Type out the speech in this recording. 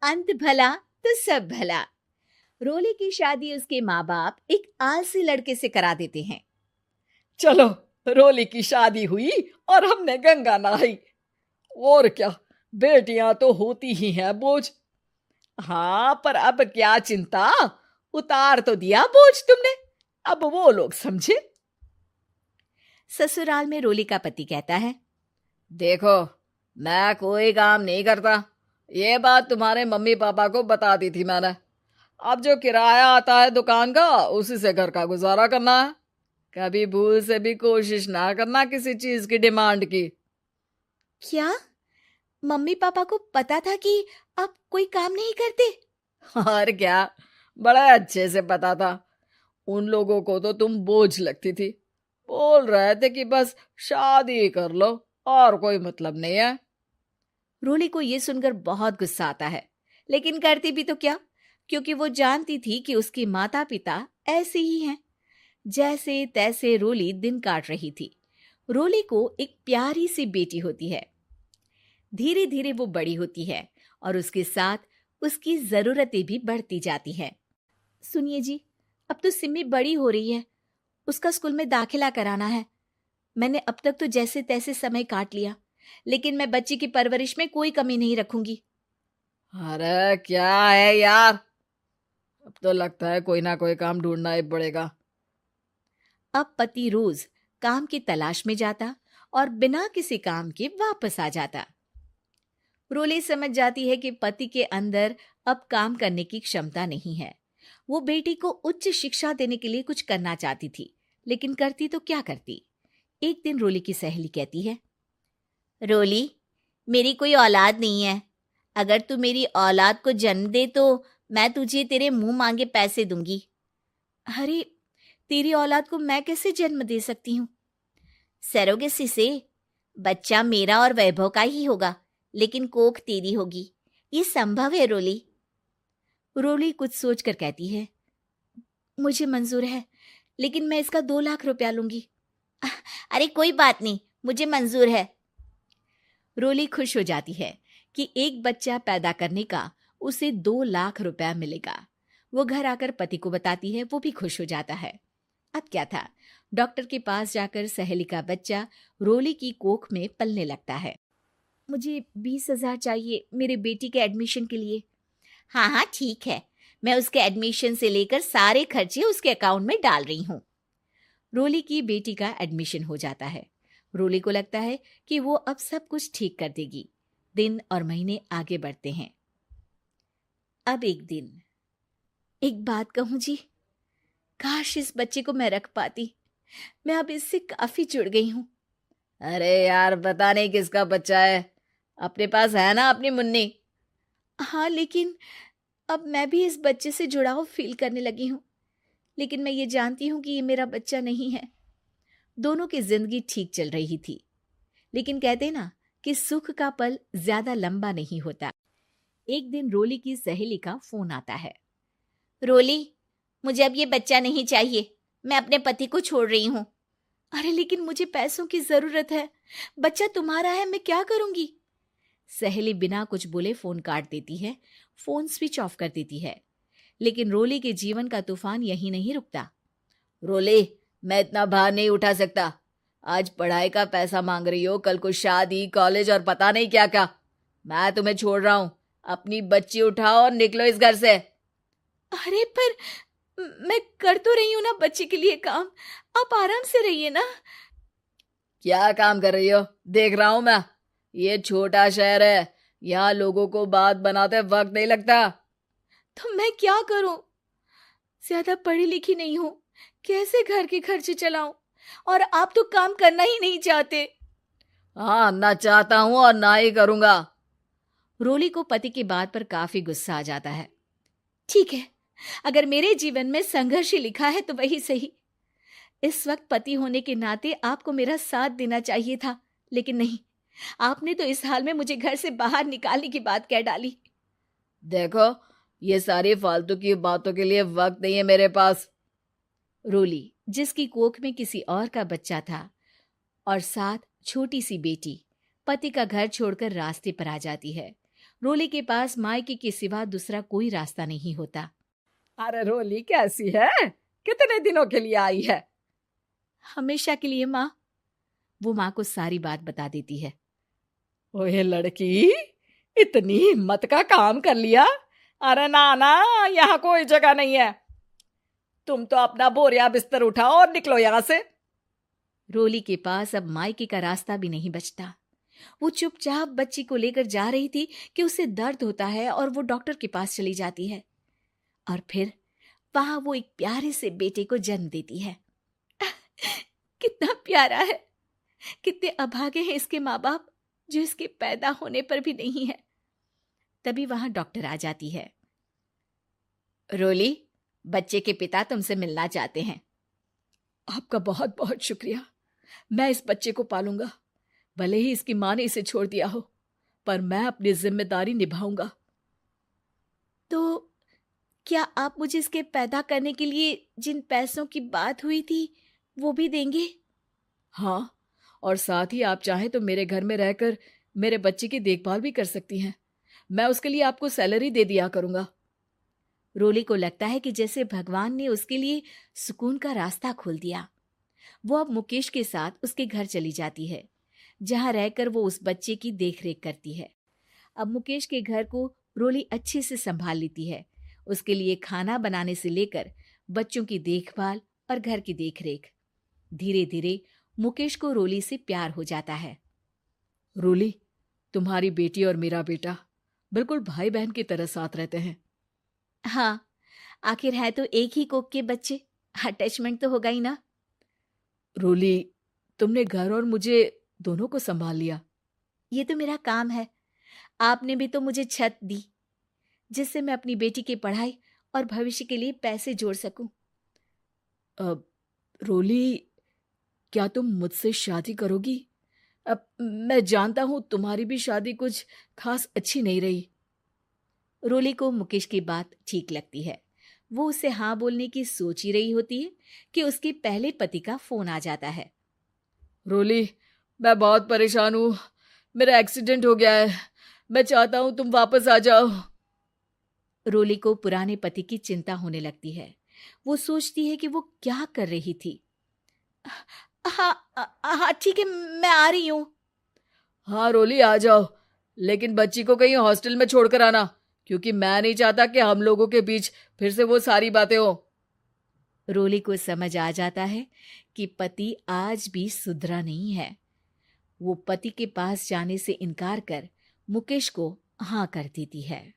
अंत भला तो सब भला। रोली की शादी उसके माँ बाप एक आलसी लड़के से करा देते हैं। चलो, रोली की शादी हुई और हमने गंगा नहाई। और क्या, बेटियां तो होती ही हैं बोझ। हाँ, पर अब क्या चिंता, उतार तो दिया बोझ तुमने, अब वो लोग समझे। ससुराल में रोली का पति कहता है, देखो, मैं कोई काम नहीं करता, ये बात तुम्हारे मम्मी पापा को बता दी थी मैंने। अब जो किराया आता है दुकान का, उसी से घर का गुजारा करना है। कभी भूल से भी कोशिश ना करना किसी चीज की डिमांड की। क्या मम्मी पापा को पता था कि आप कोई काम नहीं करते? और क्या, बड़ा अच्छे से पता था। उन लोगों को तो तुम बोझ लगती थी, बोल रहे थे कि बस शादी कर लो और कोई मतलब नहीं है। रोली को यह सुनकर बहुत गुस्सा आता है, लेकिन करती भी तो क्या, क्योंकि वो जानती थी कि उसके माता पिता ऐसे ही हैं। जैसे तैसे रोली दिन काट रही थी। रोली को एक प्यारी सी बेटी होती है। धीरे धीरे वो बड़ी होती है और उसके साथ उसकी जरूरतें भी बढ़ती जाती हैं। सुनिए जी, अब तो सिमी बड़ी हो रही है, उसका स्कूल में दाखिला कराना है। मैंने अब तक तो जैसे तैसे समय काट लिया, लेकिन मैं बच्ची की परवरिश में कोई कमी नहीं रखूंगी। अरे क्या है यार, अब तो लगता है कोई ना कोई काम ढूंढना ही पड़ेगा। अब पति रोज काम की तलाश में जाता और बिना किसी काम के वापस आ जाता। रोली समझ जाती है कि पति के अंदर अब काम करने की क्षमता नहीं है। वो बेटी को उच्च शिक्षा देने के लिए कुछ करना चाहती थी, लेकिन करती तो क्या करती। एक दिन रोली की सहेली कहती है, रोली, मेरी कोई औलाद नहीं है। अगर तू मेरी औलाद को जन्म दे तो मैं तुझे तेरे मुंह मांगे पैसे दूंगी। अरे, तेरी औलाद को मैं कैसे जन्म दे सकती हूँ? सरोगेसी से। बच्चा मेरा और वैभव का ही होगा, लेकिन कोख तेरी होगी। ये संभव है रोली। रोली कुछ सोचकर कहती है, मुझे मंजूर है, लेकिन मैं इसका 2 लाख रुपया लूंगी। अरे कोई बात नहीं, मुझे मंजूर है। रोली खुश हो जाती है कि एक बच्चा पैदा करने का उसे 2 लाख रुपया मिलेगा। वो घर आकर पति को बताती है, वो भी खुश हो जाता है। अब क्या था, डॉक्टर के पास जाकर सहेली का बच्चा रोली की कोख में पलने लगता है। मुझे 20,000 चाहिए मेरे बेटी के एडमिशन के लिए। हाँ हाँ ठीक है, मैं उसके एडमिशन से लेकर सारे खर्चे उसके अकाउंट में डाल रही हूँ। रोली की बेटी का एडमिशन हो जाता है। रोली को लगता है कि वो अब सब कुछ ठीक कर देगी। दिन और महीने आगे बढ़ते हैं। अब एक दिन, एक बात कहूं जी, काश इस बच्चे को मैं रख पाती। मैं अब इससे काफी जुड़ गई हूँ। अरे यार, पता नहीं किसका बच्चा है, अपने पास है ना अपनी मुन्नी। हाँ, लेकिन अब मैं भी इस बच्चे से जुड़ाव फील करने लगी हूँ। लेकिन मैं ये जानती हूँ कि ये मेरा बच्चा नहीं है। दोनों की जिंदगी ठीक चल रही थी, लेकिन कहते ना कि सुख का पल ज्यादा लंबा नहीं होता। एक दिन रोली की सहेली का फोन आता है। रोली, मुझे अब ये बच्चा नहीं चाहिए, मैं अपने पति को छोड़ रही हूँ। अरे लेकिन मुझे पैसों की जरूरत है, बच्चा तुम्हारा है, मैं क्या करूंगी? सहेली बिना कुछ बोले फोन काट देती है, फोन स्विच ऑफ कर देती है। लेकिन रोली के जीवन का तूफान यहीं नहीं रुकता। रोली, मैं इतना भार नहीं उठा सकता। आज पढ़ाई का पैसा मांग रही हो, कल को शादी, कॉलेज और पता नहीं क्या क्या। मैं तुम्हें छोड़ रहा हूँ, अपनी बच्ची उठाओ और निकलो इस घर से। अरे पर मैं कर तो रही हूं ना बच्चे के लिए काम, आप आराम से रहिए ना। क्या काम कर रही हो, देख रहा हूं मैं। ये छोटा शहर है, यहाँ लोगों को बात बनाते वक्त नहीं लगता। तो मैं क्या करूं? ज्यादा पढ़ी लिखी नहीं हूं, कैसे घर के खर्चे चलाऊं? और आप तो काम करना ही नहीं चाहते। हाँ, ना चाहता हूं और ना ही करूंगा। रोली को पति की बात पर काफी गुस्सा आ जाता है। ठीक है, अगर मेरे जीवन में संघर्ष ही लिखा है तो वही सही। इस वक्त पति होने के नाते आपको मेरा साथ देना चाहिए था, लेकिन नहीं, आपने तो इस हाल में मुझे घर से बाहर निकालने की बात कह डाली। देखो, ये सारी फालतू की बातों के लिए वक्त नहीं है मेरे पास। रोली, जिसकी कोख में किसी और का बच्चा था और साथ छोटी सी बेटी, पति का घर छोड़कर रास्ते पर आ जाती है। रोली के पास मायके के सिवा दूसरा कोई रास्ता नहीं होता। अरे रोली कैसी है? कितने दिनों के लिए आई है? हमेशा के लिए माँ। वो माँ को सारी बात बता देती है। ओए लड़की, इतनी हिम्मत का काम कर लिया। अरे ना ना, यहाँ कोई जगह नहीं है। तुम तो अपना बोरिया बिस्तर उठाओ और निकलो यहाँ से। रोली के पास अब मायके का रास्ता भी नहीं बचता। वो चुपचाप बच्ची को लेकर जा रही थी कि उसे दर्द होता है और वो डॉक्टर के पास चली जाती है और फिर वहां वो एक प्यारे से बेटे को जन्म देती है। कितना प्यारा है, कितने अभागे हैं इसके माँ बाप जो इसके पैदा होने पर भी नहीं है। तभी वहां डॉक्टर आ जाती है। रोली, बच्चे के पिता तुमसे मिलना चाहते हैं। आपका बहुत बहुत शुक्रिया। मैं इस बच्चे को पालूंगा, भले ही इसकी माँ ने इसे छोड़ दिया हो, पर मैं अपनी जिम्मेदारी निभाऊंगा। तो क्या आप मुझे इसके पैदा करने के लिए जिन पैसों की बात हुई थी वो भी देंगे? हाँ, और साथ ही आप चाहें तो मेरे घर में रहकर मेरे बच्चे की देखभाल भी कर सकती हैं। मैं उसके लिए आपको सैलरी दे दिया करूंगा। रोली को लगता है कि जैसे भगवान ने उसके लिए सुकून का रास्ता खोल दिया। वो अब मुकेश के साथ उसके घर चली जाती है, जहां रहकर वो उस बच्चे की देखरेख करती है। अब मुकेश के घर को रोली अच्छे से संभाल लेती है। उसके लिए खाना बनाने से लेकर बच्चों की देखभाल और घर की देखरेख। धीरे धीरे मुकेश को रोली से प्यार हो जाता है। रोली, तुम्हारी बेटी और मेरा बेटा बिल्कुल भाई बहन की तरह साथ रहते हैं। हाँ, आखिर है तो एक ही कोख के बच्चे, अटैचमेंट तो होगा ही ना। रोली, तुमने घर और मुझे दोनों को संभाल लिया। ये तो मेरा काम है। आपने भी तो मुझे छत दी जिससे मैं अपनी बेटी की पढ़ाई और भविष्य के लिए पैसे जोड़ सकूं। अब रोली, क्या तुम मुझसे शादी करोगी? अब मैं जानता हूं तुम्हारी भी शादी कुछ खास अच्छी नहीं रही। रोली को मुकेश की बात ठीक लगती है। वो उसे हाँ बोलने की सोच ही रही होती है कि उसके पहले पति का फोन आ जाता है। रोली, मैं बहुत परेशान हूं। मेरा एक्सीडेंट हो गया है। मैं चाहता हूं तुम वापस आ जाओ। रोली को पुराने पति की चिंता होने लगती है। वो सोचती है कि वो क्या कर रही थी। हाँ हाँ ठीक है, मैं आ रही हूँ। हाँ रोली, आ जाओ, लेकिन बच्ची को कहीं हॉस्टल में छोड़कर आना, क्योंकि मैं नहीं चाहता कि हम लोगों के बीच फिर से वो सारी बातें हो। रोली को समझ आ जाता है कि पति आज भी सुधरा नहीं है। वो पति के पास जाने से इनकार कर मुकेश को हाँ कर देती है।